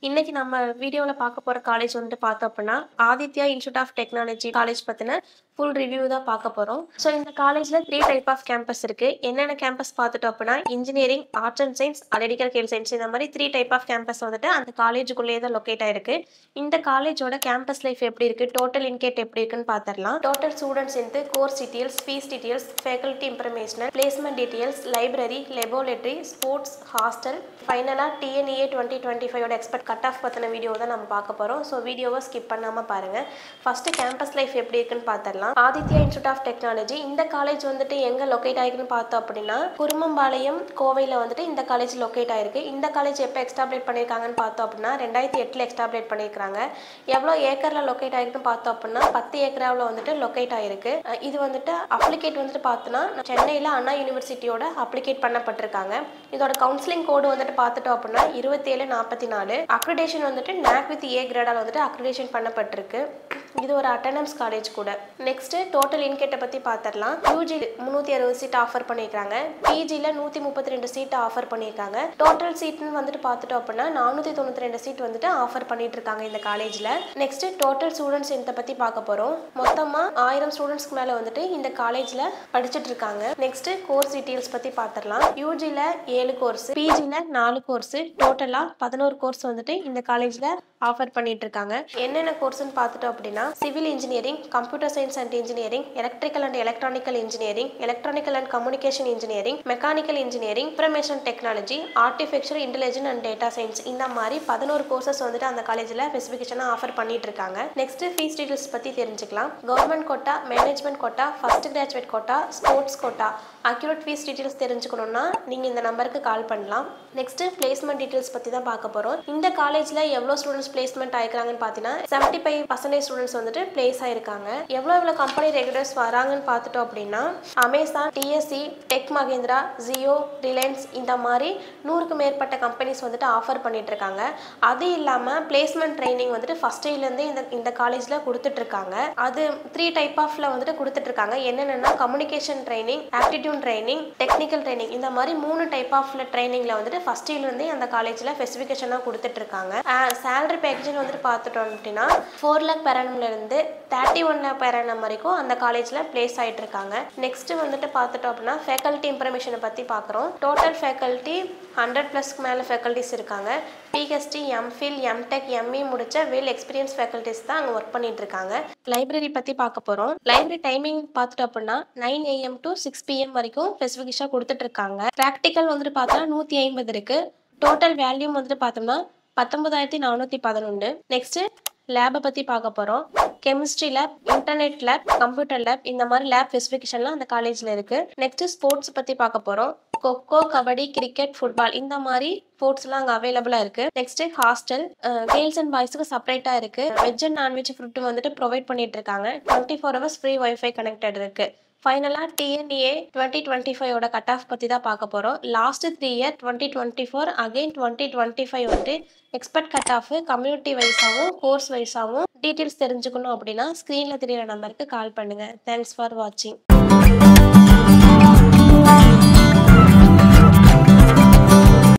இன்னைக்கு நம்ம வீடியோல பார்க்க போற காலேஜ் வந்துட்டு பார்த்தோம் அப்படின்னா, Aditya Institute of Technology college பத்தின ஃபுல் ரிவ்யூ தான் பார்க்க போறோம். ஸோ இந்த காலேஜ்ல 3 டைப் ஆஃப் கேம்பஸ் இருக்கு. என்னென்ன கேம்பஸ் பார்த்துட்டோம் அப்படின்னா, engineering, arts and science, analytical கேல் சயின்ஸ் இந்த மாதிரி 3 டைப் ஆஃப் கேம்பஸ் வந்துட்டு அந்த காலேஜுக்குள்ளேயே தான் லொக்கேட் ஆயிருக்கு. இந்த காலேஜோட கேம்பஸ் லைஃப் எப்படி இருக்கு, டோட்டல் இன்கேட் எப்படி இருக்குன்னு பார்த்துடலாம். Total students into course details, fees details, faculty information, placement details, library, laboratory, sports, hostel, ஃபைனலாக டிஎன்இஏ 2025 எக்ஸ்பெக்ட் கட் ஆஃப் பற்றின வீடியோ தான் நம்ம பார்க்க போகிறோம். ஸோ வீடியோவை ஸ்கிப் பண்ணாமல் பாருங்கள். ஃபஸ்ட்டு கேம்பஸ் லைஃப் எப்படி இருக்குன்னு பார்த்துடலாம். ஆதித்யா இன்ஸ்டிடியூட் ஆஃப் டெக்னாலஜி இந்த காலேஜ் வந்துட்டு எங்கே லொக்கேட் ஆகிருக்குன்னு பார்த்தோம் அப்படின்னா, குருமம்பாளையம் கோவையில் வந்துட்டு இந்த காலேஜ் லொக்கேட் ஆயிருக்கு. இந்த காலேஜ் எப்போ எக்ஸ்டாப்ளேட் பண்ணியிருக்காங்கன்னு பார்த்தோம் அப்படின்னா 2008 எக்ஸ்டாப்ளேட் பண்ணியிருக்காங்க. எவ்வளோ ஏக்கரில் லொக்கேட் ஆகிருக்குன்னு பார்த்தோம் அப்படின்னா 10 ஏக்கராவில் வந்துட்டு லொக்கேட் ஆகிருக்கு. இது வந்துட்டு அப்ளிகேட் வந்துட்டு பார்த்தோன்னா சென்னையில் அண்ணா யூனிவர்சிட்டியோட அப்ளிகேட் பண்ணப்பட்டிருக்காங்க. இதோட கவுன்சிலிங் கோடு வந்துட்டு பார்த்துட்டோம் அப்படின்னா 2744. அக்ரிடேஷன் வந்துட்டு NAC with A கிரேடால் வந்துட்டு அக்ரிடேஷன் பண்ணப்பட்டிருக்கு. இது ஒரு அட்டனன்ஸ் காலேஜ் கூட. நெக்ஸ்ட் டோட்டல் இன்கேட்டை பற்றி பார்த்துடலாம். யூஜி 360 சீட் ஆஃபர் பண்ணியிருக்காங்க. பிஜியில் 132 சீட் ஆஃபர் பண்ணியிருக்காங்க. டோட்டல் சீட்னு வந்துட்டு பார்த்துட்டோம் அப்படின்னா 492 சீட் வந்துட்டு ஆஃபர் பண்ணிட்டு இருக்காங்க இந்த காலேஜில். நெக்ஸ்ட் டோட்டல் ஸ்டூடெண்ட்ஸ் இதை பற்றி பார்க்க போகிறோம். மொத்தமாக 1000 ஸ்டூடெண்ட்ஸ்க்கு மேலே வந்துட்டு இந்த காலேஜில் படிச்சுட்டு இருக்காங்க. நெக்ஸ்ட் கோர்ஸ் டீட்டெயில்ஸ் பற்றி பார்த்துடலாம். யூஜியில் 7 கோர்ஸ், பிஜியில் 4 கோர்ஸ், டோட்டலாக 11 கோர்ஸ் வந்துட்டு இந்த காலேஜில் ஆஃபர் பண்ணிட்டு இருக்காங்க. என்னென்ன கோர்ஸ்னு பார்த்துட்டோம் அப்படின்னா, civil engineering, computer science and engineering, electrical and electronical engineering, electronical and communication engineering, mechanical engineering, information technology, artificial intelligence and data science இந்த மாதிரி 11 கோர்சஸ் வந்துட்டு அந்த காலேஜில் ஸ்பெசிஃபிகேஷனாக ஆஃபர் பண்ணிட்டு இருக்காங்க. நெக்ஸ்ட் ஃபீஸ் டீடைல்ஸ் பற்றி தெரிஞ்சுக்கலாம். Government quota, management quota, first graduate quota, sports quota, accurate fees details தெரிஞ்சுக்கணும்னா நீங்கள் இந்த நம்பருக்கு கால் பண்ணலாம். நெக்ஸ்ட் பிளேஸ்மெண்ட் டீடைல்ஸ் பற்றி தான் பார்க்க போகிறோம். இந்த காலேஜில் எவ்வளோ ஸ்டூடெண்ட்ஸ் பிளேஸ்மெண்ட் ஆயிருக்காங்கன்னு பார்த்தீங்கன்னா 75% ஸ்டூடெண்ட்ஸ் வந்துட்டு பிளேஸ் ஆயிருக்காங்க. எவ்வளோ கம்பெனி ரெகுலர்ஸ் வராங்கன்னு பார்த்துட்டோம் அப்படின்னா, Amazon, DSC, tech Mahindra, Jio, Reliance இந்த மாதிரி 100க்கு மேற்பட்ட கம்பெனிஸ் வந்துட்டு ஆஃபர் பண்ணிட்டு இருக்காங்க. அது இல்லாமல் பிளேஸ்மெண்ட் ட்ரைனிங் வந்துட்டு ஃபர்ஸ்ட் இயர்லேருந்து இந்த காலேஜில் கொடுத்துட்டு இருக்காங்க. அது 3 டைப் ஆஃப்ல வந்துட்டு கொடுத்துட்டு இருக்காங்க. என்னென்னா communication training, aptitude training, technical training இந்த மாதிரி 3 டைப் ஆஃப்ல ட்ரைனிங்ல வந்துட்டு ஃபர்ஸ்ட் இயர்லேருந்து அந்த காலேஜில் ஸ்பெசிஃபிகேஷனாக கொடுத்துட்டு இருக்காங்க. சேலரி பேக்கேஜ் வந்துட்டு பார்த்துட்டோம் அப்படின்னா 4 lakh per annumல இருந்து 31 lakh per annum வரைக்கும் அந்த காலேஜில் பிளேஸ் ஆகிட்டு இருக்காங்க. நெக்ஸ்ட் வந்துட்டு பார்த்துட்டோம் அப்படின்னா ஃபேக்கல்டி இன்ஃபர்மேஷனை பற்றி பார்க்குறோம். டோட்டல் ஃபேக்கல்ட்டி 100+ மேலே ஃபேக்கல்ட்டிஸ் இருக்காங்க. பிஹெச்டி, எம்ஃபில், எம்டெக், எம்இ முடிச்ச வெல் எக்ஸ்பீரியன்ஸ் ஃபேக்கல்ட்டிஸ் தான் அங்கே ஒர்க் பண்ணிட்டு இருக்காங்க. லைப்ரரி பற்றி பார்க்க போகிறோம். லைப்ரரி டைமிங் பார்த்துட்டோம் அப்படின்னா 9 AM to 6 PM வரைக்கும் ஸ்பெசிஃபிகேஷனாக கொடுத்துட்டு இருக்காங்க. ப்ராக்டிக்கல் வந்துட்டு பார்த்தோம்னா 150 இருக்கு. டோட்டல் வேல்யூம் வந்துட்டு பார்த்தோம்னா 19,411. நெக்ஸ்ட் லேபை பற்றி பார்க்க போகிறோம். Chemistry lab, internet lab, computer lab இந்த மாதிரி லேப் ஸ்பெசிஃபிகேஷன்லாம் அந்த காலேஜில் இருக்குது. நெக்ஸ்ட் ஸ்போர்ட்ஸ் பற்றி பார்க்க போகிறோம். கொக்கோ, கபடி, கிரிக்கெட், ஃபுட்பால் இந்த மாதிரி ஸ்போர்ட்ஸ்லாம் அங்கே அவைலபிளாக இருக்குது. நெக்ஸ்ட் ஹாஸ்டல், கேர்ள்ஸ் அண்ட் பாய்ஸுக்கு செப்பரேட்டாக இருக்குது. வெஜ் அண்ட் நான்வெஜ் ஃபுட்டு வந்துட்டு ப்ரொவைட் பண்ணிட்டு இருக்காங்க. 24 hours ஃப்ரீ வைஃபை கனெக்டட் இருக்குது. ஃபைனலாக டிஎன்இஏ 2025 கட் ஆஃப் பற்றி தான் பார்க்க போகிறோம். லாஸ்ட் 3 year 2024 அகெயின் 2025 வந்துட்டு எக்ஸ்பெக்ட் கட் ஆஃப் கம்யூனிட்டி வைஸாகவும் கோர்ஸ் வைஸாகவும் டீட்டெயில்ஸ் தெரிஞ்சுக்கணும் அப்படின்னா ஸ்க்ரீனில் தெரியிற நம்பருக்கு கால் பண்ணுங்கள். தேங்க்ஸ் ஃபார் வாட்சிங்.